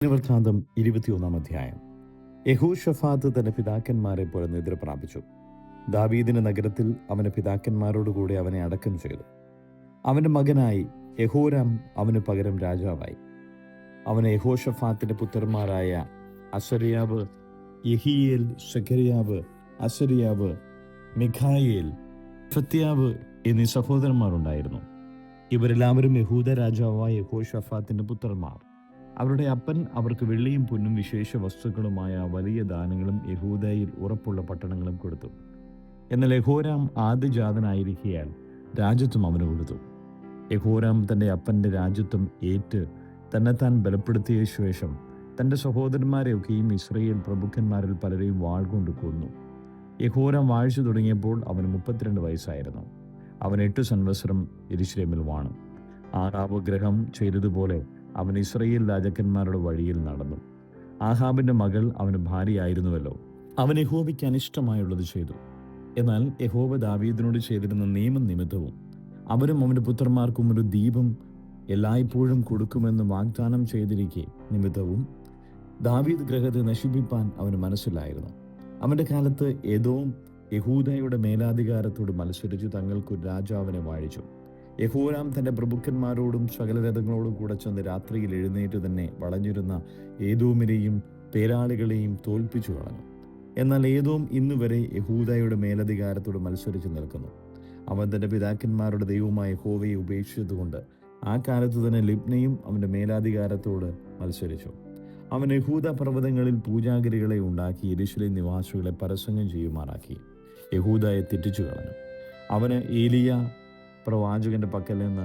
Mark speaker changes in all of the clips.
Speaker 1: വൃത്താന്തം 21 യഹോശഫാത്ത് തന്റെ പിതാക്കന്മാരെ പോലെ നിദ്ര പ്രാപിച്ചു. ദാവീദിന്റെ നഗരത്തിൽ അവന്റെ പിതാക്കന്മാരോടുകൂടി അവനെ അടക്കം ചെയ്തു. അവന്റെ മകനായി യഹോരാം അവന് പകരം രാജാവായി. അവന് യഹോശഫാത്തിന്റെ പുത്രന്മാരായ അസര്യാവ്, യഹീയേൽ, സെഖര്യാവ്, അസര്യാവ്, മിഖായേൽ, ഫത്യാവ് എന്നീ സഹോദരന്മാരുണ്ടായിരുന്നു. ഇവരെല്ലാവരും യഹൂദ രാജാവായ യഹോശഫാത്തിന്റെ പുത്രന്മാർ. അവരുടെ അപ്പൻ അവർക്ക് വെള്ളിയും പൊന്നും വിശേഷ വസ്തുക്കളുമായ വലിയ ദാനങ്ങളും യഹൂദയിൽ ഉറപ്പുള്ള പട്ടണങ്ങളും കൊടുത്തു. എന്നാൽ യഹോരാം ആദ്യജാതനായിരിക്കയാൽ രാജ്യത്വം അവന് കൊടുത്തു. യഹോരാം തൻ്റെ അപ്പൻ്റെ രാജ്യത്വം ഏറ്റ് തന്നെത്താൻ ബലപ്പെടുത്തിയ ശേഷം തൻ്റെ സഹോദരന്മാരെയൊക്കെയും ഇസ്രയേൽ പ്രഭുക്കന്മാരിൽ പലരെയും വാൾ കൊണ്ട് കൊന്നു. യഹോരാം വാഴ്ച തുടങ്ങിയപ്പോൾ അവന് 32 വയസ്സായിരുന്നു. അവൻ 8 സംവത്സരം യെരൂശലേമിൽ വാണു. ആഹാബ് ഗ്രഹം ചെയ്തതുപോലെ അവൻ ഇസ്രയേൽ രാജാക്കന്മാരുടെ വഴിയിൽ നടന്നു. ആഹാബിന്റെ മകൾ അവന് ഭാര്യയായിരുന്നുവല്ലോ. അവൻ യഹോവയ്ക്ക് അനിഷ്ടമായുള്ളത് ചെയ്തു. എന്നാൽ യഹോവ ദാവീദിനോട് ചെയ്തിരുന്ന നിയമനിമിത്തവും അവരും അവന്റെ പുത്രന്മാർക്കും ഒരു ദീപം എല്ലായ്പ്പോഴും കൊടുക്കുമെന്ന് വാഗ്ദാനം ചെയ്തിരിക്കെ നിമിത്തവും ദാവീദ് ഗ്രഹത്തെ നശിപ്പിപ്പാൻ അവന് മനസ്സിലായിരുന്നു. അവന്റെ കാലത്ത് ഏദോം യഹൂദയുടെ മേലാധികാരത്തോട് മത്സരിച്ച് തങ്ങൾക്കൊരു രാജാവിനെ വാഴിച്ചു. യഹോരാം തൻ്റെ പ്രഭുക്കന്മാരോടും സകല രഥങ്ങളോടും കൂടെ ചെന്ന് രാത്രിയിൽ എഴുന്നേറ്റ് തന്നെ വളഞ്ഞിരുന്ന ഏദോമിനെയും പേരാളികളെയും തോൽപ്പിച്ചു കളഞ്ഞു. എന്നാൽ ഏദോം ഇന്നുവരെ യഹൂദയുടെ മേലധികാരത്തോട് മത്സരിച്ച് നിൽക്കുന്നു. അവൻ തൻ്റെ പിതാക്കന്മാരുടെ ദൈവമായ യഹോവയെ ഉപേക്ഷിച്ചതുകൊണ്ട് ആ കാലത്ത് തന്നെ ലിബ്നയും അവൻ്റെ മേലാധികാരത്തോട് മത്സരിച്ചു. അവൻ യഹൂദ പർവ്വതങ്ങളിൽ പൂജാഗിരികളെ ഉണ്ടാക്കി യെരൂശലേം നിവാസികളെ പരസംഗം ചെയ്യുമാറാക്കി യഹൂദയെ തെറ്റിച്ചു കളഞ്ഞു. അവന് ഏലിയ പ്രവാചകന്റെ പക്കൽ നിന്ന്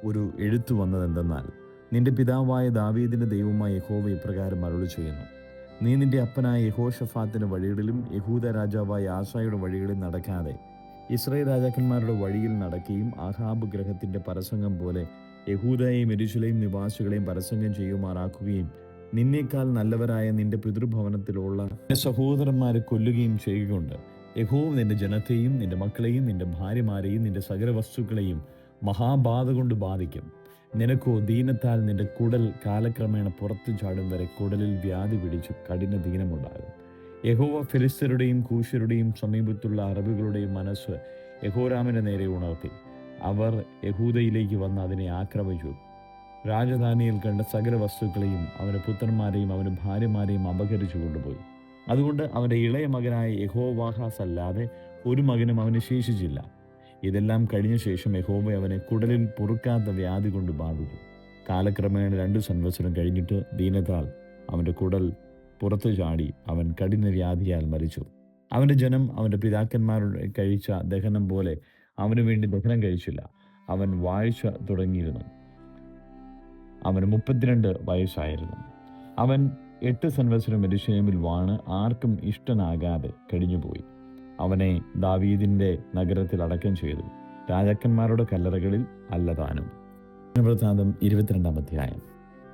Speaker 1: ഒരു എഴുത്തു വന്നതെന്തെന്നാൽ, നിന്റെ പിതാവായ ദാവീദിന്റെ ദൈവമായ യഹോവ ഇപ്രകാരം അരുളി ചെയ്യുന്നു, നീ നിന്റെ അപ്പനായ യഹോശഫാത്തിന്റെ വഴികളിലും യഹൂദ രാജാവായ ആസയുടെ വഴികളിൽ നടക്കാതെ ഇസ്രായേൽ രാജാക്കന്മാരുടെ വഴിയിൽ നടക്കുകയും ആഹാബ് ഗ്രഹത്തിന്റെ പരസംഗം പോലെ യഹൂദയെയും യെരൂശലേം നിവാസികളെയും പരസംഗം ചെയ്യുമാറാക്കുകയും നിന്നേക്കാൾ നല്ലവരായ നിന്റെ പിതൃഭവനത്തിലുള്ള സഹോദരന്മാരെ കൊല്ലുകയും ചെയ്യുകൊണ്ട് യഹോവ നിന്റെ ജനത്തെയും നിന്റെ മക്കളെയും നിന്റെ ഭാര്യമാരെയും നിന്റെ സകല വസ്തുക്കളെയും മഹാബാധ കൊണ്ട് ബാധിക്കും. നിനക്കോ ദീനത്താൽ നിന്റെ കുടൽ കാലക്രമേണ പുറത്തു ചാടും വരെ കുടലിൽ വ്യാധി പിടിച്ചു കഠിന ദീനമുണ്ടാകും. യഹോവ ഫിലിസ്ത്യരുടെയും കൂശ്യരുടെയും സമീപത്തുള്ള അറബികളുടെയും മനസ്സ് യഹോരാമിന്റെ നേരെ ഉണർത്തി. അവർ യഹൂദയിലേക്ക് വന്ന് അതിനെ ആക്രമിച്ചു. രാജധാനിയിൽ കണ്ട സകല വസ്തുക്കളെയും അവന്റെ പുത്രന്മാരെയും അവന്റെ ഭാര്യമാരെയും അപഹരിച്ചു കൊണ്ടുപോയി. അതുകൊണ്ട് അവൻ്റെ ഇളയ മകനായ യഹോവാഹാസ് അല്ലാതെ ഒരു മകനും അവന് ശേഷിച്ചില്ല. ഇതെല്ലാം കഴിഞ്ഞ ശേഷം യഹോവ അവനെ കുടലിൽ പൊറുക്കാത്ത വ്യാധി കൊണ്ട് ബാധിച്ചു. കാലക്രമേണ 2 സംവത്സരം കഴിഞ്ഞിട്ട് ദീനത്താൽ അവൻ്റെ കുടൽ പുറത്തു ചാടി അവൻ കഠിന വ്യാധിയാൽ മരിച്ചു. അവൻ്റെ ജനം അവൻ്റെ പിതാക്കന്മാരുടെ കഴിച്ച ദഹനം പോലെ അവന് വേണ്ടി ദഹനം കഴിച്ചില്ല. അവൻ വാഴ്ച തുടങ്ങിയിരുന്നു. അവന് 32 വയസ്സായിരുന്നു. അവൻ 8 സംവത്സരം യെരൂശലേമിൽ വാണ് ആർക്കും ഇഷ്ടനാകാതെ കഴിഞ്ഞുപോയി. അവനെ ദാവീദിന്റെ നഗരത്തിൽ അടക്കം ചെയ്തു, രാജാക്കന്മാരുടെ കല്ലറകളിൽ അല്ലതാനും. വൃത്താന്തം 22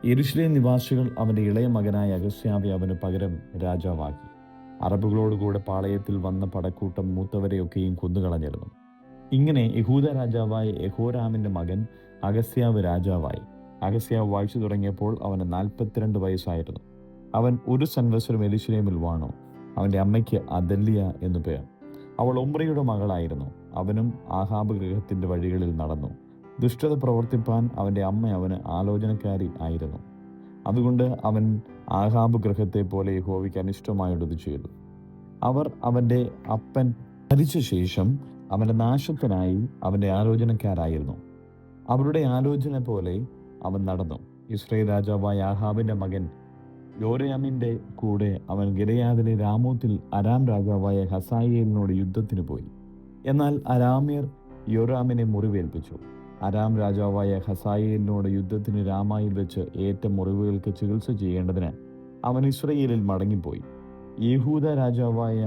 Speaker 1: യെരൂശലേം നിവാസികൾ അവന്റെ ഇളയ മകനായ അഗസ്യാവെ അവന് പകരം രാജാവാക്കി. അറബുകളോടുകൂടെ പാളയത്തിൽ വന്ന പടക്കൂട്ടം മൂത്തവരെയൊക്കെയും കൊന്നുകളഞ്ഞിരുന്നു. ഇങ്ങനെ യഹൂദ രാജാവായ യഹോരാമിന്റെ മകൻ അഗസ്യാവ് രാജാവായി. അഗസ്യാവ് വാഴ്ച തുടങ്ങിയപ്പോൾ അവന് 42 വയസ്സായിരുന്നു. അവൻ 1 സംവത്സരം യെരൂശലേമിൽ വാണു. അവൻ്റെ അമ്മയ്ക്ക് അദല്യ എന്നു പേർ. അവൾ ഒമ്രിയുടെ മകളായിരുന്നു. അവനും ആഹാബ് ഗൃഹത്തിൻ്റെ വഴികളിൽ നടന്നു. ദുഷ്ടത പ്രവർത്തിപ്പാൻ അവൻ്റെ അമ്മ അവന് ആലോചനക്കാരി ആയിരുന്നു. അതുകൊണ്ട് അവൻ ആഹാബ് ഗൃഹത്തെ പോലെ യഹോവയ്ക്ക് അനിഷ്ടമായുള്ളത് ചെയ്തു. അവർ അവൻ്റെ അപ്പൻ മരിച്ച ശേഷം അവൻ്റെ നാശത്തിനായി അവൻ്റെ ആലോചനക്കാരായിരുന്നു. അവരുടെ ആലോചന പോലെ അവൻ നടന്നു. ഇസ്രായേൽ രാജാവായ ആഹാബിൻ്റെ മകൻ യോരാമിന്റെ കൂടെ അവൻ ഗിലെയാദിലെ രാമോത്തിൽ അരാം രാജാവായ ഹസായേലിനോട് യുദ്ധത്തിന് പോയി. എന്നാൽ അരാമ്യർ യോരാമിനെ മുറിവേൽപ്പിച്ചു. അരാം രാജാവായ ഹസായേലിനോട് യുദ്ധത്തിന് രാമായിൽ വെച്ച് ഏറ്റ മുറിവുകൾക്ക് ചികിത്സ ചെയ്യേണ്ടതിന് അവൻ ഇസ്രയേലിൽ മടങ്ങിപ്പോയി. യഹൂദ രാജാവായ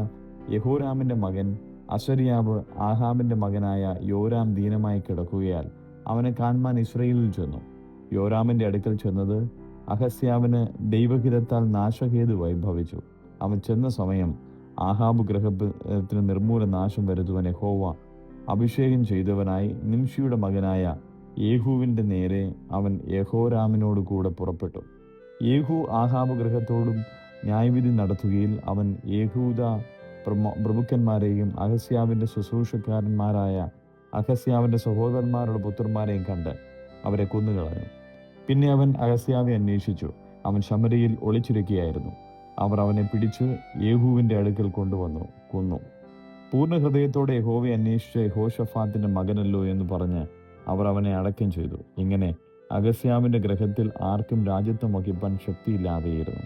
Speaker 1: യഹോരാമിന്റെ മകൻ അസര്യാവ് ആഹാബിന്റെ മകനായ യോരാം ദീനമായി കിടക്കുകയാൽ അവനെ കാണുവാൻ ഇസ്രയേലിൽ ചെന്നു. യോരാമിന്റെ അടുക്കൽ ചെന്നത് അഹസ്യാവിന് ദൈവഹിതത്താൽ നാശഹേതുവായി ഭവിച്ചു. അവൻ ചെന്ന സമയം ആഹാബ് ഗ്രഹത്തിന് നിർമൂല നാശം വരുത്തുവാൻ യഹോവ അഭിഷേകം ചെയ്തവനായി നിംഷിയുടെ മകനായ യേഹൂവിൻ്റെ നേരെ അവൻ യഹോരാമിനോട് കൂടെ പുറപ്പെട്ടു. യേഹൂ ആഹാബ് ഗൃഹത്തോടും ന്യായവിധി നടത്തുകയിൽ അവൻ യഹൂദ പ്രഭുക്കന്മാരെയും അഹസ്യാവിൻ്റെ ശുശ്രൂഷക്കാരന്മാരായ അഹസ്യാവിൻ്റെ സഹോദരന്മാരുടെ പുത്രന്മാരെയും കണ്ട് അവരെ കൊന്നുകളഞ്ഞു. പിന്നെ അവൻ അഹസ്യാവെ അന്വേഷിച്ചു. അവൻ ശമര്യയിൽ ഒളിച്ചിരിക്കുകയായിരുന്നു. അവർ അവനെ പിടിച്ച് യേഹൂവിൻ്റെ അടുക്കൽ കൊണ്ടുവന്നു കൊന്നു. പൂർണ്ണ ഹൃദയത്തോടെ യഹോവയെ അന്വേഷിച്ച യഹോശഫാത്തിന്റെ മകനല്ലോ എന്ന് പറഞ്ഞ് അവർ അവനെ അടക്കം ചെയ്തു. ഇങ്ങനെ അഹസ്യാവിന്റെ ഗൃഹത്തിൽ ആർക്കും രാജ്യത്വം വഹിപ്പാൻ ശക്തിയില്ലാതെയിരുന്നു.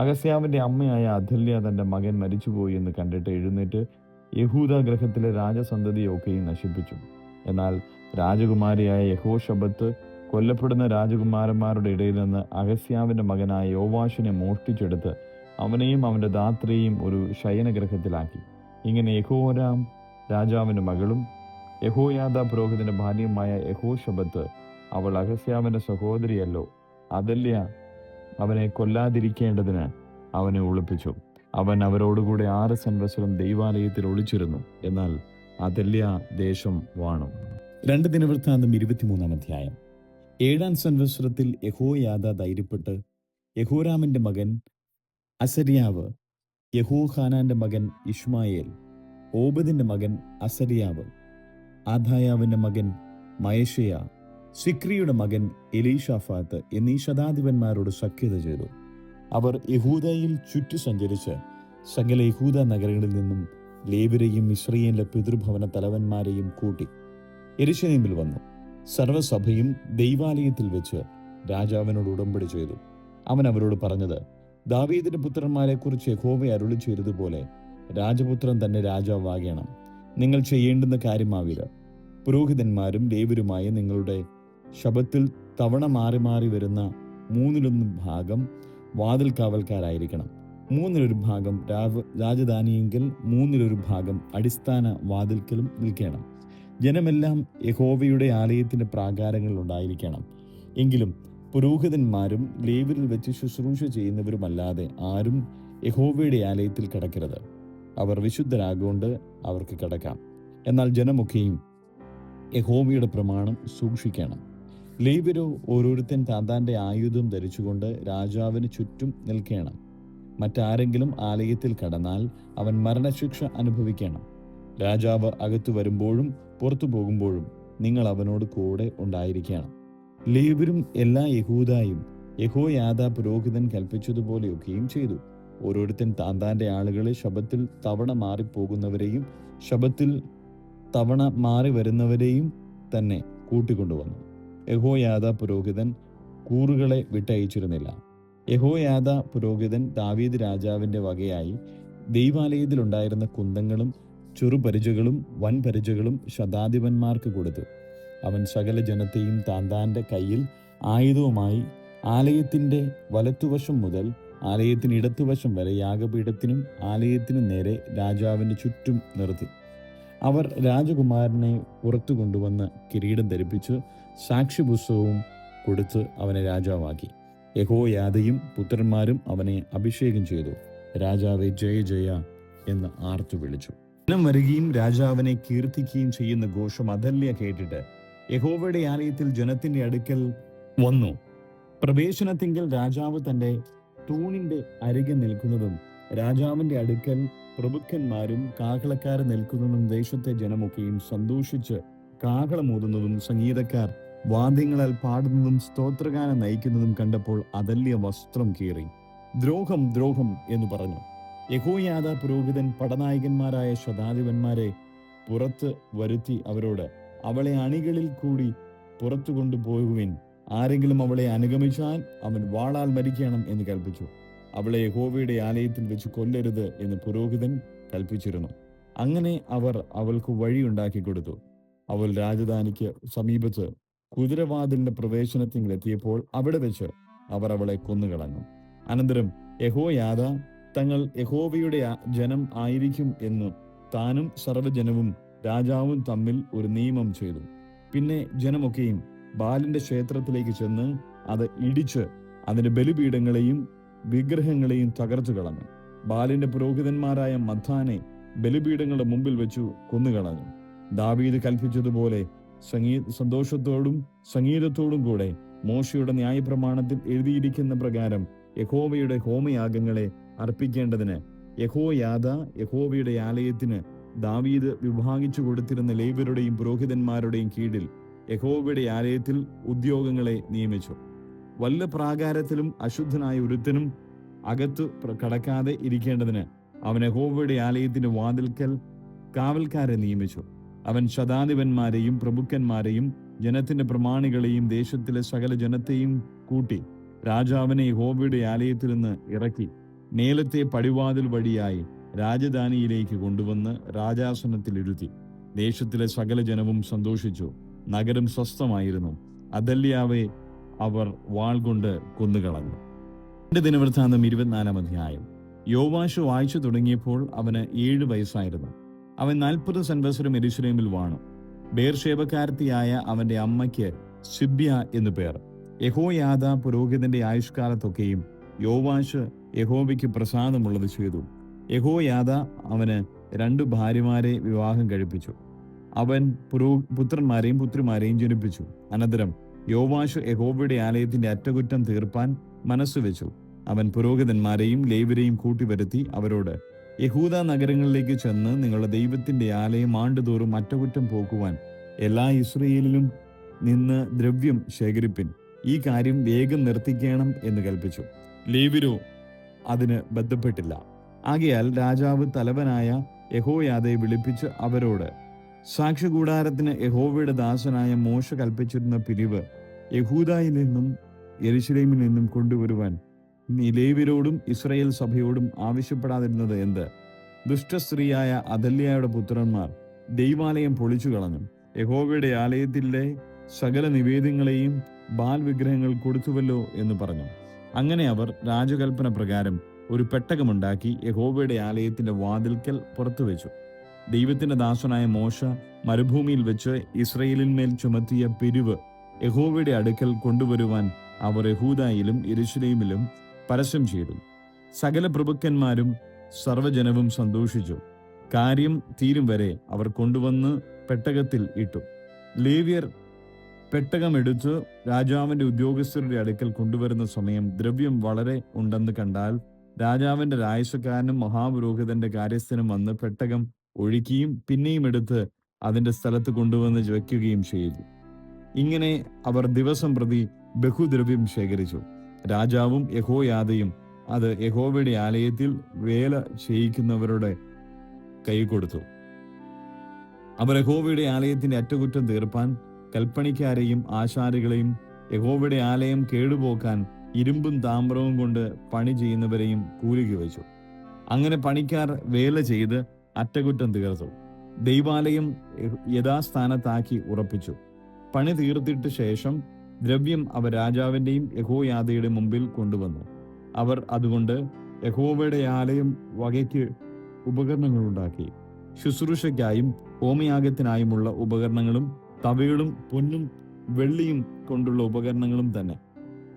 Speaker 1: അഹസ്യാവിന്റെ അമ്മയായ അഥല്യ തന്റെ മകൻ മരിച്ചുപോയി എന്ന് കണ്ടിട്ട് എഴുന്നേറ്റ് യഹൂദ ഗൃഹത്തിലെ രാജസന്തതിയൊക്കെയും നശിപ്പിച്ചു. എന്നാൽ രാജകുമാരിയായ യഹോശബത്ത് കൊല്ലപ്പെടുന്ന രാജകുമാരന്മാരുടെ ഇടയിൽ നിന്ന് അഹസ്യാവിന്റെ മകനായ യോവാശിനെ മോഷ്ടിച്ചെടുത്ത് അവനെയും അവന്റെ ധാത്രിയെയും ഒരു ശയനഗൃഹത്തിലാക്കി. ഇങ്ങനെ യഹോരാം രാജാവിന്റെ മകളും യഹോയാദ പുരോഹിതന്റെ ഭാര്യയുമായ യഹോശബത്ത്, അവൾ അഹസ്യാവിന്റെ സഹോദരിയല്ലോ, അഥല്യ അവനെ കൊല്ലാതിരിക്കേണ്ടതിന് അവനെ ഒളിപ്പിച്ചു. അവൻ അവരോടുകൂടെ 6 സംവത്സരം ദൈവാലയത്തിൽ ഒളിച്ചിരുന്നു. എന്നാൽ അഥല്യ ദേശം വാണു. 2 ദിനവൃത്താന്തം 23-ാം അധ്യായം. 7-ാം സംവത്സരത്തിൽ യഹോയാദ ധൈര്യപ്പെട്ട് യഹോരാമിന്റെ മകൻ അസര്യാവ്, യഹോഹാനാന്റെ മകൻ ഇഷ്മായേൽ, ഓബദിന്റെ മകൻ അസര്യാവ്, ആദായാവിന്റെ മകൻ മയശയ, സിക്രിയുടെ മകൻ എലീഷാഫാത്ത് എന്നീ ശതാധിപന്മാരോട് സഖ്യത ചെയ്തു. അവർ യഹൂദയിൽ ചുറ്റു സഞ്ചരിച്ച് സകല യഹൂദ നഗരങ്ങളിൽ നിന്നും ലേവ്യരെയും ഇസ്രായേലിലെ പിതൃഭവന തലവന്മാരെയും കൂട്ടി യെരൂശലേമിൽ വന്നു. സർവ്വസഭയും ദൈവാലയത്തിൽ വെച്ച് രാജാവിനോട് ഉടമ്പടി ചെയ്തു. അവൻ അവരോട് പറഞ്ഞത്, ദാവീദിന്റെ പുത്രന്മാരെക്കുറിച്ച് യഹോവ അരുളി ചെയ്തതുപോലെ രാജപുത്രൻ തന്നെ രാജാവാകണം. നിങ്ങൾ ചെയ്യേണ്ടുന്ന കാര്യമാവില്ല. പുരോഹിതന്മാരും ലേവ്യരുമായ നിങ്ങളുടെ ശബത്തിൽ തവണ മാറി മാറി വരുന്ന 1/3 ഭാഗം വാതിൽ കാവൽക്കാരായിരിക്കണം. 1/3 ഭാഗം രാജധാനിയെങ്കിൽ 1/3 ഭാഗം അടിസ്ഥാന വാതിൽക്കലും നിൽക്കണം. ജനമെല്ലാം യഹോവയുടെ ആലയത്തിന്റെ പ്രാകാരങ്ങളിൽ ഉണ്ടായിരിക്കണം. എങ്കിലും പുരോഹിതന്മാരും ലേവ്യരിൽ വെച്ച് ശുശ്രൂഷ ചെയ്യുന്നവരുമല്ലാതെ ആരും യഹോവയുടെ ആലയത്തിൽ കടക്കരുത്. അവർ വിശുദ്ധരാകൊണ്ട് അവർക്ക് കടക്കാം. എന്നാൽ ജനമൊക്കെയും യഹോവയുടെ പ്രമാണം സൂക്ഷിക്കണം. ലേവ്യരോ ഓരോരുത്തൻ താന്താന്റെ ആയുധം ധരിച്ചുകൊണ്ട് രാജാവിന് ചുറ്റും നിൽക്കണം. മറ്റാരെങ്കിലും ആലയത്തിൽ കടന്നാൽ അവൻ മരണശിക്ഷ അനുഭവിക്കണം. രാജാവ് അകത്തു വരുമ്പോഴും പുറത്തു പോകുമ്പോഴും നിങ്ങൾ അവനോട് കൂടെ ഉണ്ടായിരിക്കണം. ലേവ്യരും എല്ലാ യഹൂദായും യഹോയാദ പുരോഹിതൻ കൽപ്പിച്ചതുപോലെയൊക്കെയും ചെയ്തു. ഓരോരുത്തൻ താന്താന്റെ ആളുകളെ ശബത്തിൽ തവണ മാറിപ്പോകുന്നവരെയും ശബത്തിൽ തവണ മാറി വരുന്നവരെയും തന്നെ കൂട്ടിക്കൊണ്ടുവന്നു. യഹോയാദ പുരോഹിതൻ കൂറുകളെ വിട്ടയച്ചിരുന്നില്ല. യഹോയാദ പുരോഹിതൻ ദാവീദ് രാജാവിന്റെ വകയായി ദൈവാലയത്തിലുണ്ടായിരുന്ന കുന്തങ്ങളും ചെറുപരിചകളും വൻപരിചകളും ശതാധിപന്മാർക്ക് കൊടുത്തു. അവൻ സകല ജനത്തെയും താന്താന്റെ കയ്യിൽ ആയുധവുമായി ആലയത്തിന്റെ വലത്തുവശം മുതൽ ആലയത്തിന് ഇടത്തുവശം വരെ യാഗപീഠത്തിനും ആലയത്തിനും നേരെ രാജാവിന് ചുറ്റും നിർത്തി. അവർ രാജകുമാരനെ പുറത്തു കൊണ്ടുവന്ന് കിരീടം ധരിപ്പിച്ച് സാക്ഷ്യപുസ്തകവും കൊടുത്ത് അവനെ രാജാവാക്കി. യഹോയാദയും പുത്രന്മാരും അവനെ അഭിഷേകം ചെയ്തു. രാജാവെ ജയ ജയ എന്ന് ആർത്തു വിളിച്ചു. ജനം വരികയും രാജാവിനെ കീർത്തിക്കുകയും ചെയ്യുന്ന ഘോഷം അഥല്യ കേട്ടിട്ട് യഹോവയുടെ ആലയത്തിൽ ജനത്തിന്റെ അടുക്കൽ വന്നു. പ്രവേശനത്തിങ്കൽ രാജാവ് തന്റെ തൂണിന്റെ അരികെ നിൽക്കുന്നതും രാജാവിന്റെ അടുക്കൽ പ്രഭുക്കന്മാരും കാഹളക്കാരും നിൽക്കുന്നതും ദേശത്തെ ജനമൊക്കെയും സന്തോഷിച്ച് കാഹളമൂതുന്നതും സംഗീതക്കാർ വാദ്യങ്ങളാൽ പാടുന്നതും സ്തോത്രഗാനം നയിക്കുന്നതും കണ്ടപ്പോൾ അഥല്യ വസ്ത്രം കീറി ദ്രോഹം ദ്രോഹം എന്ന് പറഞ്ഞു. യഹോയാദ പുരോഹിതൻ പടനായകന്മാരായ ശതാധിപന്മാരെ പുറത്ത് വരുത്തി അവരോട്, അവളെ അണികളിൽ കൂടി പുറത്തു കൊണ്ടുപോകുവിൻ. ആരെങ്കിലും അവളെ അനുഗമിച്ചാൽ അവൻ വാളാൽ മരിക്കണം എന്ന് കൽപ്പിച്ചു. അവളെ യഹോവയുടെ ആലയത്തിൽ വെച്ച് കൊല്ലരുത് എന്ന് പുരോഹിതൻ കൽപ്പിച്ചിരുന്നു. അങ്ങനെ അവർ അവൾക്ക് വഴിയുണ്ടാക്കി കൊടുത്തു. അവൾ രാജധാനിക്ക് സമീപത്ത് കുതിരവാതിലിന്റെ പ്രവേശനത്തിലെത്തിയപ്പോൾ അവിടെ വെച്ച് അവർ അവളെ കൊന്നുകളഞ്ഞു. അനന്തരം യഹോയാദ തങ്ങൾ യഹോവയുടെ ജനം ആയിരിക്കും എന്ന് താനും സർവ്വജനവും രാജാവും തമ്മിൽ ഒരു നിയമം ചെയ്തു. പിന്നെ ജനമൊക്കെയും ബാലിന്റെ ക്ഷേത്രത്തിലേക്ക് ചെന്ന് അത് ഇടിച്ച് അതിന്റെ ബലിപീഠങ്ങളെയും വിഗ്രഹങ്ങളെയും തകർത്തു കളഞ്ഞു. ബാലിന്റെ പുരോഹിതന്മാരായ മദ്ധാനെ ബലിപീഠങ്ങളുടെ മുമ്പിൽ വെച്ചു കൊന്നുകളഞ്ഞു. ദാവീദ് കൽപ്പിച്ചതുപോലെ സന്തോഷത്തോടും സംഗീതത്തോടും കൂടെ മോശയുടെ ന്യായപ്രമാണത്തിൽ എഴുതിയിരിക്കുന്ന പ്രകാരം യഹോവയുടെ ഹോമയാഗങ്ങളെ അർപ്പിക്കേണ്ടതിന് യഹോയാദ യഹോവയുടെ ആലയത്തിന് ദാവീദ് വിഭാഗിച്ചു കൊടുത്തിരുന്ന ലേവ്യരുടെയും പുരോഹിതന്മാരുടെയും കീഴിൽ യഹോവയുടെ ആലയത്തിൽ ഉദ്യോഗങ്ങളെ നിയമിച്ചു. വല്ല പ്രാകാരത്തിലും അശുദ്ധനായ ഒരുത്തനും അകത്തു കടക്കാതെ ഇരിക്കേണ്ടതിന് അവൻ യഹോവയുടെ ആലയത്തിന്റെ വാതിൽക്കൽ കാവൽക്കാരെ നിയമിച്ചു. അവൻ ശതാധിപന്മാരെയും പ്രഭുക്കന്മാരെയും ജനത്തിന്റെ പ്രമാണികളെയും ദേശത്തിലെ സകല ജനത്തെയും കൂട്ടി രാജാവിനെ യഹോവയുടെ ആലയത്തിൽ നിന്ന് ഇറക്കി മേലത്തെ പടിവാതിൽ വഴിയായി രാജധാനിയിലേക്ക് കൊണ്ടുവന്ന് രാജാസനത്തിൽ ഇരുത്തി. ദേശത്തിലെ സകല ജനവും സന്തോഷിച്ചു. നഗരം സ്വസ്ഥമായിരുന്നു. അദല്യാവെ അവർ വാൾ കൊണ്ട് കൊന്നുകളഞ്ഞു. 2 ദിനവൃത്താന്തം 24-ാം അധ്യായം. യോവാശ് വാഴ്ച തുടങ്ങിയപ്പോൾ അവന് 7 വയസ്സായിരുന്നു. അവൻ 40 സംവത്സരം യെരൂശലേമിൽ വാണു. ബേർഷേബക്കാരത്തിയായ അവന്റെ അമ്മയ്ക്ക് സിബ്യ എന്നു പേർ. യഹോയാദ പുരോഹിതന്റെ ആയുഷ്കാലത്തൊക്കെയും യോവാശ് യഹോവയ്ക്ക് പ്രസാദമുള്ളത് ചെയ്തു. യഹോയാദ അവന് 2 ഭാര്യമാരെ വിവാഹം കഴിപ്പിച്ചു. അവൻ പുത്രന്മാരെയും പുത്രിമാരെയും ജനിപ്പിച്ചു. അനന്തരം യോവാശ് യഹോവയുടെ ആലയത്തിന്റെ അറ്റകുറ്റം തീർപ്പാൻ മനസ്സുവെച്ചു. അവൻ പുരോഹിതന്മാരെയും ലേവ്യരെയും കൂട്ടിവരുത്തി അവരോട്, യഹൂദ നഗരങ്ങളിലേക്ക് ചെന്ന് നിങ്ങളുടെ ദൈവത്തിന്റെ ആലയം ആണ്ടുതോറും അറ്റകുറ്റം പോക്കുവാൻ എല്ലാ ഇസ്രയേലിലും നിന്ന് ദ്രവ്യം ശേഖരിപ്പിൻ. ഈ കാര്യം വേഗം നിർത്തിക്കണം എന്ന് കൽപ്പിച്ചു. ലേവ്യരോ അതിന് ബന്ധപ്പെട്ടില്ല. ആകയാൽ രാജാവ് തലവനായ യഹോയാദയെ വിളിപ്പിച്ച് അവരോട്, സാക്ഷ്യകൂടാരത്തിന് യഹോവയുടെ ദാസനായ മോശ കൽപ്പിച്ചിരുന്ന പിരിവ് യഹൂദയിൽ നിന്നും യെരൂശലേമിൽ നിന്നും കൊണ്ടുവരുവാൻ നീ ലേവ്യരോടും ഇസ്രായേൽ സഭയോടും ആവശ്യപ്പെടാതിരുന്നത് എന്ത്? ദുഷ്ടസ്ത്രീയായ അദല്യായുടെ പുത്രന്മാർ ദൈവാലയം പൊളിച്ചു കളഞ്ഞു. യഹോവയുടെ ആലയത്തിലെ സകല നിവേദ്യങ്ങളെയും ബാൽ വിഗ്രഹങ്ങൾ കൊടുത്തുവല്ലോ എന്ന് പറഞ്ഞു. അങ്ങനെ അവർ രാജകൽപ്പന പ്രകാരം ഒരു പെട്ടകമുണ്ടാക്കി യഹോവയുടെ ആലയത്തിന്റെ വാതിൽക്കൽ പുറത്തുവെച്ചു. ദൈവത്തിന്റെ ദാസനായ മോശ മരുഭൂമിയിൽ വെച്ച് ഇസ്രായേലിന്മേൽ ചുമത്തിയ പിരിവ് യഹോവയുടെ അടുക്കൽ കൊണ്ടുവരുവാൻ അവർ യഹൂദയിലും യെരൂശലേമിലും പരസ്യം ചെയ്തു. സകല പ്രഭുക്കന്മാരും സർവ്വജനവും സന്തോഷിച്ചു. കാര്യം തീരും വരെ അവർ കൊണ്ടുവന്ന് പെട്ടകത്തിൽ ഇട്ടു. ലേവ്യർ പെട്ടകമെടുത്ത് രാജാവിന്റെ ഉദ്യോഗസ്ഥരുടെ അടുക്കൽ കൊണ്ടുവരുന്ന സമയം ദ്രവ്യം വളരെ ഉണ്ടെന്ന് കണ്ടാൽ രാജാവിന്റെ രായസക്കാരനും മഹാപുരോഹിതന്റെ കാര്യസ്ഥനും വന്ന് പെട്ടകം ഒഴുക്കിയും പിന്നെയും എടുത്ത് അതിന്റെ സ്ഥലത്ത് കൊണ്ടുവന്ന് വയ്ക്കുകയും ചെയ്തു. ഇങ്ങനെ അവർ ദിവസം പ്രതി ബഹുദ്രവ്യം ശേഖരിച്ചു. രാജാവും യഹോയാദയും അത് യഹോവയുടെ ആലയത്തിൽ വേല ചെയ്യിക്കുന്നവരുടെ കൈ കൊടുത്തു. അവർ യഹോവയുടെ ആലയത്തിന്റെ അറ്റകുറ്റം തീർപ്പാൻ കൽപ്പണിക്കാരെയും ആശാരികളെയും യഹോവയുടെ ആലയം കേടുപോക്കാൻ ഇരുമ്പും താമ്രവും കൊണ്ട് പണി ചെയ്യുന്നവരെയും കൂലിക്ക് വെച്ചു. അങ്ങനെ പണിക്കാർ വേല ചെയ്ത് അറ്റകുറ്റം തീർത്തു. ദൈവാലയം യഥാസ്ഥാനത്താക്കി ഉറപ്പിച്ചു. പണി തീർത്തിട്ട് ശേഷം ദ്രവ്യം അവർ രാജാവിന്റെയും യഹോയാദയുടെ മുമ്പിൽ കൊണ്ടുവന്നു. അവർ അതുകൊണ്ട് യഹോവയുടെ ആലയം വകയ്ക്ക് ഉപകരണങ്ങളുണ്ടാക്കി. ശുശ്രൂഷയ്ക്കായും ഹോമയാഗത്തിനായുമുള്ള ഉപകരണങ്ങളും തവകളും പൊന്നും വെള്ളിയും കൊണ്ടുള്ള ഉപകരണങ്ങളും തന്നെ.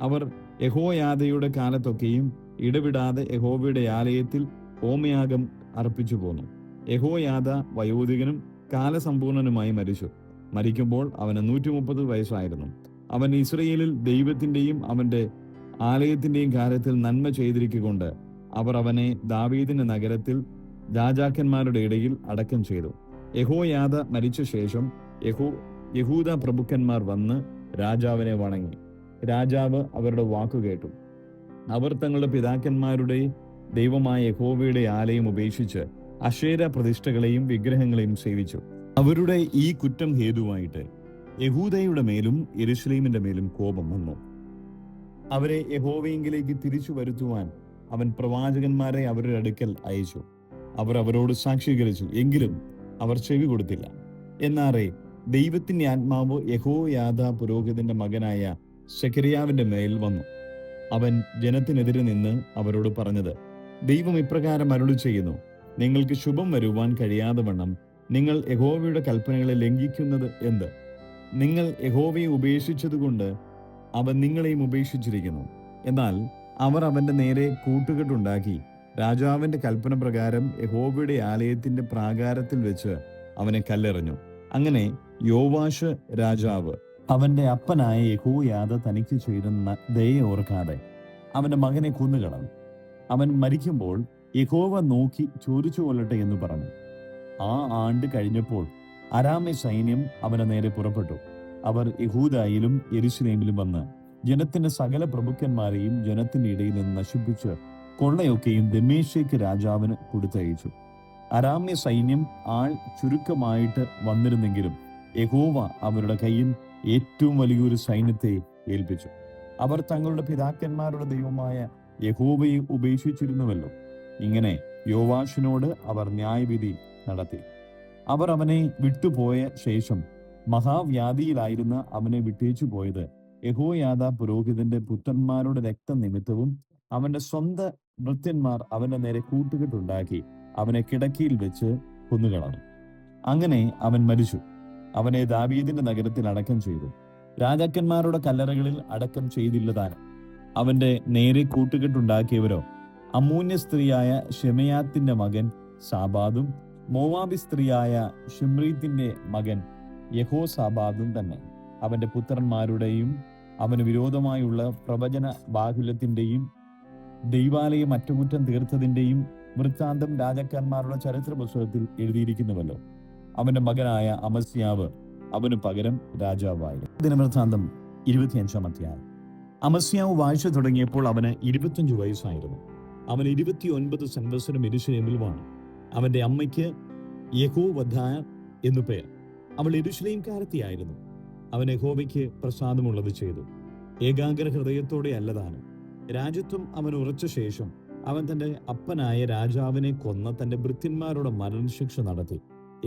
Speaker 1: അവർ യഹോയാദയുടെ കാലത്തൊക്കെയും ഇടവിടാതെ യഹോവയുടെ ആലയത്തിൽ ഹോമയാഗം അർപ്പിച്ചു പോന്നു. യഹോയാദ വയോധികനും കാലസമ്പൂർണനുമായി മരിച്ചു. മരിക്കുമ്പോൾ അവന് 130 വയസ്സായിരുന്നു. അവൻ ഇസ്രയേലിൽ ദൈവത്തിന്റെയും അവന്റെ ആലയത്തിന്റെയും കാര്യത്തിൽ നന്മ ചെയ്തിരിക്കൊണ്ട് അവർ അവനെ ദാവീദിന്റെ നഗരത്തിൽ രാജാക്കന്മാരുടെ ഇടയിൽ അടക്കം ചെയ്തു. യഹോയാദ മരിച്ച ശേഷം യഹൂദ പ്രഭുക്കന്മാർ വന്ന് രാജാവിനെ വണങ്ങി. രാജാവ് അവരുടെ വാക്കുകേട്ടു. അവർ തങ്ങളുടെ പിതാക്കന്മാരുടെ ദൈവമായ യഹോവയുടെ ആലയം ഉപേക്ഷിച്ച് അശേര പ്രതിഷ്ഠകളെയും വിഗ്രഹങ്ങളെയും സേവിച്ചു. അവരുടെ ഈ കുറ്റം ഹേതുവായിട്ട് യഹൂദയുടെ മേലും യെരൂശലേമിന്റെ മേലും കോപം വന്നു. അവരെ യഹോവയെങ്കിലേക്ക് തിരിച്ചു വരുത്തുവാൻ അവൻ പ്രവാചകന്മാരെ അവരുടെ അടുക്കൽ അയച്ചു. അവർ അവരോട് സാക്ഷീകരിച്ചു, എങ്കിലും അവർ ചെവി കൊടുത്തില്ല. എന്നാറേ ദൈവത്തിന്റെ ആത്മാവ് യഹോയാദ പുരോഹിതന്റെ മകനായ സെഖര്യാവിന്റെ മേൽ വന്നു. അവൻ ജനത്തിനെതിരെ നിന്ന് അവരോട് പറഞ്ഞത്, ദൈവം ഇപ്രകാരം അരുളി ചെയ്യുന്നു, നിങ്ങൾക്ക് ശുഭം വരുവാൻ കഴിയാതെ വണ്ണം നിങ്ങൾ യഹോവയുടെ കൽപ്പനകളെ ലംഘിക്കുന്നത് എന്ത്? നിങ്ങൾ യഹോവയെ ഉപേക്ഷിച്ചതുകൊണ്ട് അവൻ നിങ്ങളെയും ഉപേക്ഷിച്ചിരിക്കുന്നു. എന്നാൽ അവർ അവന്റെ നേരെ കൂട്ടുകെട്ടുണ്ടാക്കി രാജാവിന്റെ കൽപ്പന പ്രകാരം യഹോവയുടെ ആലയത്തിന്റെ പ്രാകാരത്തിൽ വെച്ച് അവനെ കല്ലെറിഞ്ഞു. അങ്ങനെ യോവാശ് രാജാവ് അവന്റെ അപ്പനായ യെഹോയാദ തനിക്ക് ചെയ്തിരുന്ന ദയെ ഓർക്കാതെ അവന്റെ മകനെ കൊന്നുകളഞ്ഞു. അവൻ മരിക്കുമ്പോൾ യഹോവ നോക്കി ചോദിച്ചു കൊള്ളട്ടെ എന്ന് പറഞ്ഞു. ആ ആണ്ട് കഴിഞ്ഞപ്പോൾ അരാമ്യ സൈന്യം അവന്റെ നേരെ പുറപ്പെട്ടു. അവർ യഹൂദായിലും യെരൂശലേമിലും വന്ന് ജനത്തിന്റെ സകല പ്രഭുക്കന്മാരെയും ജനത്തിന്റെ ഇടയിൽ നിന്ന് നശിപ്പിച്ച് കൊള്ളയൊക്കെയും ദമ്മേശേക്ക് രാജാവിന് കൊടുത്തയച്ചു. അരാമ്യ സൈന്യം ആൾ ചുരുക്കമായിട്ട് വന്നിരുന്നെങ്കിലും യഹോവ അവരുടെ കയ്യിൽ ഏറ്റവും വലിയൊരു സൈന്യത്തെ ഏൽപ്പിച്ചു. അവർ തങ്ങളുടെ പിതാക്കന്മാരുടെ ദൈവമായ യഹോവയെ ഉപേക്ഷിച്ചിരുന്നുവല്ലോ. ഇങ്ങനെ യോവാഷിനോട് അവർ ന്യായവിധി നടത്തി. അവർ അവനെ വിട്ടുപോയ ശേഷം മഹാവ്യാധിയിലായിരുന്ന അവനെ വിട്ടേച്ചു പോയത് യഹോയാദ പുരോഹിതന്റെ പുത്രന്മാരുടെ രക്തനിമിത്തവും അവന്റെ സ്വന്തം ഭൃത്യന്മാർ അവന്റെ നേരെ കൂട്ടുകെട്ടുണ്ടാക്കി അവനെ കിടക്കയിൽ വെച്ച് കൊന്നുകളഞ്ഞു. അങ്ങനെ അവൻ മരിച്ചു. അവനെ ദാവീദിന്റെ നഗരത്തിൽ അടക്കം ചെയ്തു. രാജാക്കന്മാരുടെ കല്ലറകളിൽ അടക്കം ചെയ്തില്ലതാനും. അവന്റെ നേരെ കൂട്ടുകെട്ടുണ്ടാക്കിയവരോ അമ്മൂന്യ സ്ത്രീയായ ഷെമയാത്തിന്റെ മകൻ സാബാദും മോവാബി സ്ത്രീയായ ഷിമ്രീത്തിന്റെ മകൻ യഹോസാബാദും തന്നെ. അവന്റെ പുത്രന്മാരുടെയും അവന് വിരോധമായുള്ള പ്രവചന ബാഹുല്യത്തിന്റെയും ദൈവാലയം അറ്റകുറ്റം തീർത്തതിന്റെയും വൃത്താന്തം രാജാക്കന്മാരുടെ ചരിത്ര പുസ്തകത്തിൽ എഴുതിയിരിക്കുന്നുവല്ലോ. അവന്റെ മകനായ അമസ്യാവ് അവന് പകരം രാജാവായി. ദിനവൃത്താന്തം 25-ാം അധ്യായം. അമസ്യാവ് വാഴ്ച തുടങ്ങിയപ്പോൾ അവന് 25 വയസ്സായിരുന്നു. അവൻ 29 സംവത്സരം യെരൂശലേമിൽ വാണു. അവന്റെ അമ്മയ്ക്ക് യഹോവദ്ദാ എന്നു പേർ. അവൾ യെരൂശലേംകാരത്തിയായിരുന്നു. അവൻ യഹോവയ്ക്ക് പ്രസാദമുള്ളത് ചെയ്തു, ഏകാഗ്ര ഹൃദയത്തോടെ അല്ലതാനും. രാജ്യത്വം അവൻ ഉറച്ച ശേഷം അവൻ തന്റെ അപ്പനായ രാജാവിനെ കൊന്ന തന്റെ ഭൃത്യന്മാരുടെ മരണശിക്ഷ നടത്തി.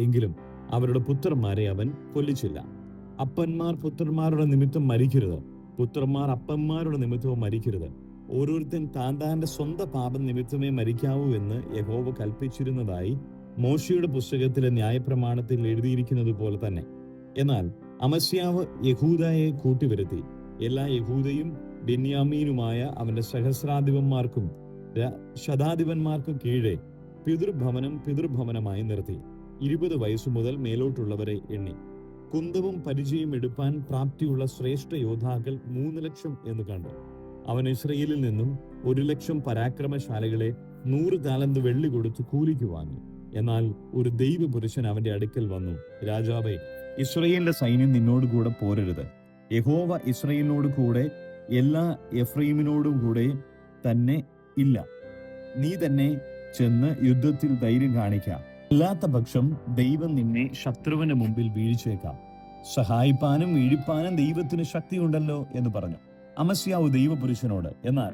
Speaker 1: എങ്കിലും അവരുടെ പുത്രന്മാരെ അവൻ കൊല്ലിച്ചില്ല. അപ്പന്മാർ പുത്രന്മാരുടെ നിമിത്തം മരിക്കരുത്, പുത്രന്മാർ അപ്പന്മാരുടെ നിമിത്തവും മരിക്കരുത്. ഓരോരുത്തൻ താന്റെ സ്വന്തം പാപം നിമിത്തമേ മരിക്കാവൂ എന്ന് യഹോവ കൽപ്പിച്ചിരുന്നതായി മോശയുടെ പുസ്തകത്തിലെ ന്യായപ്രമാണത്തിൽ എഴുതിയിരിക്കുന്നത് പോലെ തന്നെ. എന്നാൽ അമസ്യാവ് യഹൂദയെ കൂട്ടിവരുത്തി എല്ലാ യഹൂദയും ബെന്യാമീനുമായ അവന്റെ സഹസ്രാധിപന്മാർക്കും ശതാധിപന്മാർക്കും കീഴെ പിതൃഭവനമായി നിർത്തി. 20 വയസ്സു മുതൽ മേലോട്ടുള്ളവരെ എണ്ണി. കുന്തവും പരിചയം എടുപ്പാൻ പ്രാപ്തിയുള്ള ശ്രേഷ്ഠ യോദ്ധാക്കൾ 3 ലക്ഷം എന്ന് കണ്ടു. അവൻ ഇസ്രയേലിൽ നിന്നും 1 ലക്ഷം പരാക്രമശാലികളെ 100 താലന്ത് വെള്ളി കൊടുത്ത് കൂലിക്ക് വാങ്ങി. എന്നാൽ ഒരു ദൈവപുരുഷൻ അവന്റെ അടുക്കൽ വന്നു, രാജാവേ, ഇസ്രയേലിന്റെ സൈന്യം നിന്നോടുകൂടെ പോരരുത്. യഹോവ ഇസ്രയേലിനോട് കൂടെ എല്ലാ എഫ്രൈമിനോടും കൂടെ തന്നെ ഇല്ല. നീ തന്നെ ചെന്ന് യുദ്ധത്തിൽ ധൈര്യം കാണിക്കാം. അല്ലാത്ത പക്ഷം ദൈവം നിന്നെ ശത്രുവിന്റെ മുമ്പിൽ വീഴ്ചേക്കാം. സഹായിപ്പാനും വീഴിപ്പാനും ദൈവത്തിന് ശക്തിയുണ്ടല്ലോ എന്ന് പറഞ്ഞു. അമസ്യാവ് ദൈവപുരുഷനോട്, എന്നാൽ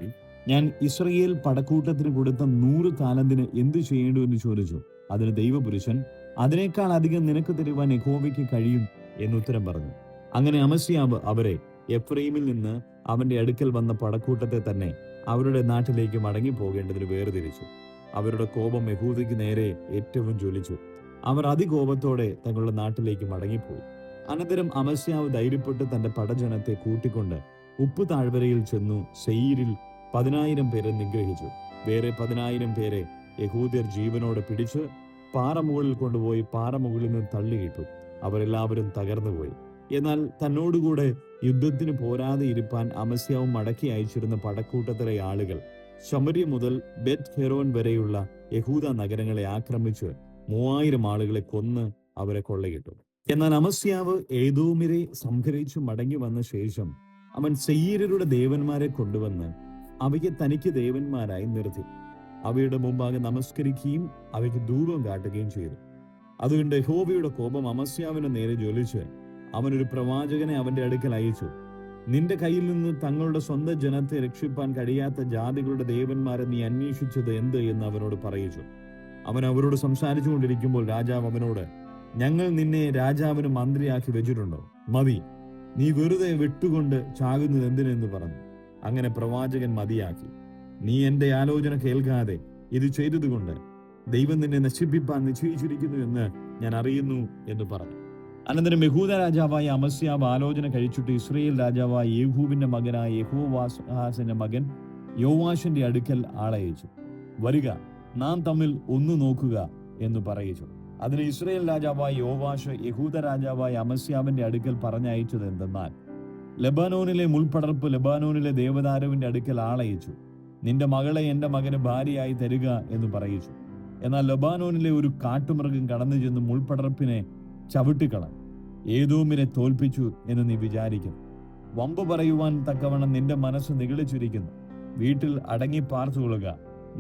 Speaker 1: ഞാൻ ഇസ്രയേൽ പടക്കൂട്ടത്തിന് കൊടുത്ത 100 താലന്തിന് എന്തു ചെയ്യേണ്ടു എന്ന് ചോദിച്ചു. അതിന് ദൈവപുരുഷൻ, അതിനേക്കാൾ അധികം നിനക്ക് തരുവാൻ യഹോവയ്ക്ക് കഴിയും എന്നുത്തരം പറഞ്ഞു. അങ്ങനെ അമസ്യാവ് അവരെ എഫ്രൈമിൽ നിന്ന് അവന്റെ അടുക്കൽ വന്ന പടക്കൂട്ടത്തെ തന്നെ അവരുടെ നാട്ടിലേക്ക് മടങ്ങി പോകേണ്ടതിന് വേർതിരിച്ചു. അവരുടെ കോപം യഹൂദയ്ക്ക് നേരെ ഏറ്റവും ജ്വലിച്ചു. അവർ അതികോപത്തോടെ തങ്ങളുടെ നാട്ടിലേക്ക് മടങ്ങിപ്പോയി. അനന്തരം അമസ്യാവ് ധൈര്യപ്പെട്ട് തന്റെ പടജനത്തെ കൂട്ടിക്കൊണ്ട് ഉപ്പ് താഴ്വരയിൽ ചെന്നു സെയീരിൽ 10,000 പേരെ നിഗ്രഹിച്ചു. വേറെ 10,000 പേരെ യഹൂദ്യർ ജീവനോടെ പിടിച്ച് പാറമുകളിൽ കൊണ്ടുപോയി പാറമുകളിൽ നിന്ന് തള്ളിയിട്ടു. അവരെല്ലാവരും തകർന്നുപോയി. എന്നാൽ തന്നോടുകൂടെ യുദ്ധത്തിന് പോരാതെ ഇരുപ്പാൻ അമസ്യാവ് മടക്കി അയച്ചിരുന്ന പടക്കൂട്ടത്തിലെ ആളുകൾ ശമര്യ മുതൽ ബെത് ഹെറോൻ വരെയുള്ള യഹൂദ നഗരങ്ങളെ ആക്രമിച്ച് 3000 ആളുകളെ കൊന്ന് അവരെ കൊള്ളയിട്ടു. എന്നാൽ അമസ്യാവ് ഏദോമിരെ സംഹരിച്ചു മടങ്ങി വന്ന ശേഷം അവൻ സെയീര്യരുടെ ദേവന്മാരെ കൊണ്ടുവന്ന് അവയ്ക്ക് തനിക്ക് ദേവന്മാരായി നിർത്തി. അവയുടെ മുമ്പാകെ നമസ്കരിക്കുകയും അവയ്ക്ക് ധൂപം കാട്ടുകയും ചെയ്തു. അതുകൊണ്ട് യഹോവയുടെ കോപം അമസ്യാവിന് നേരെ ജ്വലിച്ച് അവനൊരു പ്രവാചകനെ അവന്റെ അടുക്കൽ അയച്ചു. നിന്റെ കയ്യിൽ നിന്ന് തങ്ങളുടെ സ്വന്തം ജനത്തെ രക്ഷിപ്പാൻ കഴിയാത്ത ജാതികളുടെ ദേവന്മാരെ നീ അന്വേഷിച്ചത് എന്ത് എന്ന് അവനോട് പറയിച്ചു. അവൻ അവരോട് സംസാരിച്ചു കൊണ്ടിരിക്കുമ്പോൾ രാജാവ് അവനോട്, ഞങ്ങൾ നിന്നെ രാജാവിന് മന്ത്രിയാക്കി വെച്ചിട്ടുണ്ടോ? മതി, നീ വെറുതെ വിട്ടുകൊണ്ട് ചാകുന്നത് എന്തിനെന്ന് പറഞ്ഞു. അങ്ങനെ പ്രവാചകൻ മതിയാക്കി. നീ എന്റെ ആലോചന കേൾക്കാതെ ഇത് ചെയ്തതുകൊണ്ട് ദൈവം നിന്നെ നശിപ്പിപ്പാൻ നിശ്ചയിച്ചിരിക്കുന്നു എന്ന് ഞാൻ അറിയുന്നു എന്ന് പറഞ്ഞു. അനന്തരം യഹൂദ രാജാവായ അമസ്യാവ് ആലോചന കഴിച്ചിട്ട് ഇസ്രയേൽ രാജാവായ യേഹൂവിന്റെ മകനായ യെഹോവാഹാസിന്റെ മകൻ യോവാശിന്റെ അടുക്കൽ ആളയച്ചു. വരിക, നാം തമ്മിൽ ഒന്നു നോക്കുക എന്ന് പറയിച്ചു. അതിന് ഇസ്രായേൽ രാജാവായ യോവാശ് യഹൂദ രാജാവായ അമസ്യാവിന്റെ അടുക്കൽ പറഞ്ഞയച്ചത് എന്തെന്നാൽ, ലെബാനോനിലെ മുൾപടർപ്പ് ലെബാനോനിലെ ദേവദാരുവിന്റെ അടുക്കൽ ആളയച്ചു, നിന്റെ മകളെ എന്റെ മകന് ഭാര്യയായി തരിക എന്ന് പറയിച്ചു. എന്നാൽ ലെബാനോനിലെ ഒരു കാട്ടുമൃഗം കടന്നു ചെന്ന് മുൾപടർപ്പിനെ ചവിട്ടിക്കളഞ്ഞു, ഏദോമിനെ തോൽപ്പിച്ചു എന്ന് നീ വിചാരിക്കും. വമ്പ് പറയുവാൻ തക്കവണ്ണം നിന്റെ മനസ്സ് നിഗളിച്ചിരിക്കുന്നു. വീട്ടിൽ അടങ്ങി പാർത്തുകൊള്ളുക.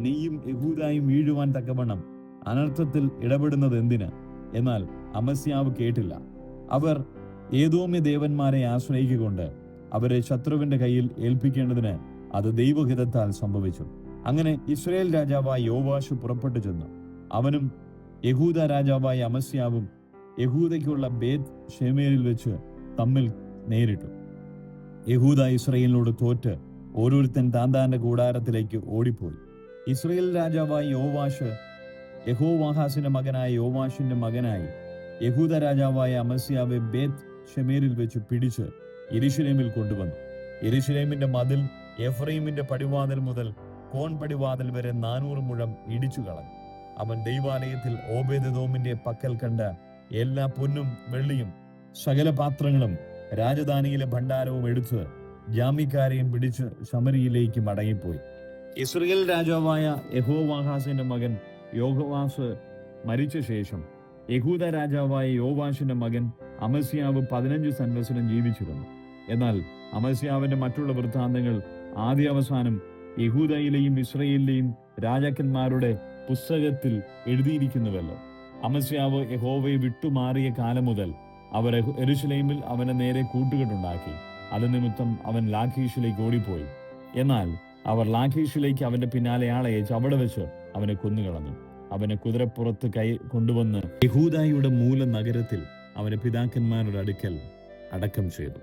Speaker 1: നീയും യഹൂദായും വീഴുവാൻ തക്കവണ്ണം അനർത്ഥത്തിൽ ഇടപെടുന്നത് എന്തിന്? എന്നാൽ അമസ്യാവ് കേട്ടില്ല. അവർ ഏദോമ്യ ദേവന്മാരെ ആശ്രയിക്കൊണ്ട് അവരെ ശത്രുവിന്റെ കയ്യിൽ ഏൽപ്പിക്കേണ്ടതിന് അത് ദൈവഹിതത്താൽ സംഭവിച്ചു. അങ്ങനെ ഇസ്രായേൽ രാജാവായ യോവാശ് പുറപ്പെട്ടു ചെന്നു. അവനും യഹൂദ രാജാവായ അമസ്യാവും യഹൂദയ്ക്കുള്ള ബേത് ഷെമേരിൽ വെച്ച് തമ്മിൽ നേരിട്ടു. യഹൂദ ഇസ്രായേലിനോട് തോറ്റ് ഓരോരുത്തൻ താന്താന്റെ കൂടാരത്തിലേക്ക് ഓടിപ്പോയി. ഇസ്രായേൽ രാജാവായ യോവാശ് യഹോവാഹാസിന്റെ മകനായ യോവാശിന്റെ മകനായി യഹൂദ രാജാവായ അമസ്യാവെ ബേത് ഷെമേരിൽ വെച്ച് പിടിച്ച് യെരൂശലേമിൽ കൊണ്ടുവന്നു. യെരൂശലേമിന്റെ മതിൽ എഫ്രൈമിന്റെ പടിവാതിൽ മുതൽ കോൺ പടിവാതിൽ വരെ 400 മുഴം ഇടിച്ചു കളഞ്ഞു. അവൻ ദൈവാലയത്തിൽ ഓബേദെദോമിന്റെ പക്കൽ കണ്ട എല്ലാ പൊന്നും വെള്ളിയും സകല പാത്രങ്ങളും രാജധാനിയിലെ ഭണ്ഡാരവും എടുത്ത് ജാമ്യക്കാരെയും പിടിച്ച് ശമരിയിലേക്ക് മടങ്ങിപ്പോയി. ഇസ്രായേൽ രാജാവായ യഹോവാഹാസിന്റെ മകൻ യോവാസ് മരിച്ച ശേഷം യഹൂദ രാജാവായ യോവാശിന്റെ മകൻ അമസ്യാവ് 15 സംവത്സരം ജീവിച്ചിരുന്നു. എന്നാൽ അമസ്യാവിന്റെ മറ്റുള്ള വൃത്താന്തങ്ങൾ ആദ്യാവസാനം യഹൂദയിലെയും ഇസ്രായേലിലെയും രാജാക്കന്മാരുടെ പുസ്തകത്തിൽ എഴുതിയിരിക്കുന്നുവല്ലോ. അമസ്യാവ് യഹോവയെ വിട്ടുമാറിയ കാലം മുതൽ അവർ യെരൂശലേമിൽ അവനെ നേരെ കൂട്ടുകെട്ടുണ്ടാക്കി. അത് നിമിത്തം അവൻ ലാഖീഷിലേക്ക് ഓടിപ്പോയി. എന്നാൽ അവർ ലാഖീഷിലേക്ക് അവന്റെ പിന്നാലെ ആളയച്ച് അവിടെ വെച്ച് അവനെ കൊന്നുകളഞ്ഞു. അവനെ കുതിരപ്പുറത്ത് കൊണ്ടുവന്ന് യഹൂദായുടെ മൂല നഗരത്തിൽ അവന്റെ പിതാക്കന്മാരുടെ അടുക്കൽ അടക്കം ചെയ്തു.